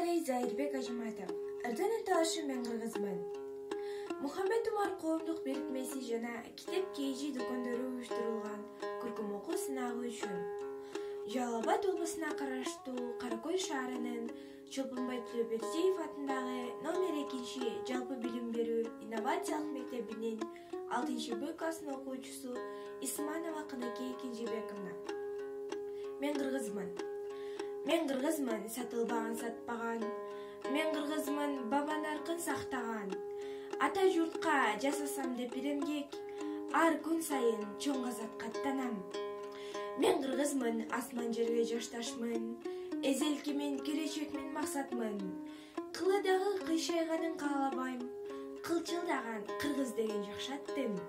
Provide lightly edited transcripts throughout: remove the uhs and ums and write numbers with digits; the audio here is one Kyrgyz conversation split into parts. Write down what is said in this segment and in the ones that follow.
Рей Зайырбек Ажыматов. Ырдан ынталашы мен кыргызмын. Мухаммед Умар коомдук бирикмеси жана китеп KG дүкөндөрү уюштурулган көркөм окуу сынагы үчүн Жалал Абад облусуна караштуу Каракөл шаарынын Чолпонбай Төлөбердиев атындагы номер 2 жалпы билим берүү инновациялык мектебинин 6-Б классын окуучусу Исманова Кыныкей Кенжебековна. Мен кыргызмын, сатылбаган сатпаган. Мен кыргызмын, баба наркын сактаган. Ата журтка жасасам деп иремгек, ар күн сайын чоң азат каттанам. Мен кыргызмын, асман жерге жашташмын. Эзелкимин, келечекмин максатмын. Кыладагы кыйшайганын каалабайм. Кылчылдаган кыргыз деген жакшаттым.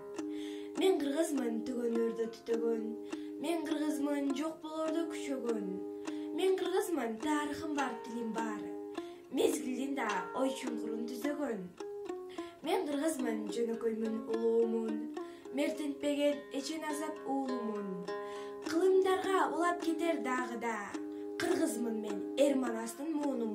Мен кыргызмын, түгөнөрдө түтөгөн. Мен кыргызмын, жок болордо күчөгөн. Мен кыргызмын, тарыхым бар, тилим бар. Мезгилин да ой чуңкурун түзөгөн. Мен кыргызмын, жөнөкөймүн, улуумун. Мертентпеген эчен азап уулумун. Кылымдарга улап кетер дагы да. Кыргызмын мен, эр манастын муунумун.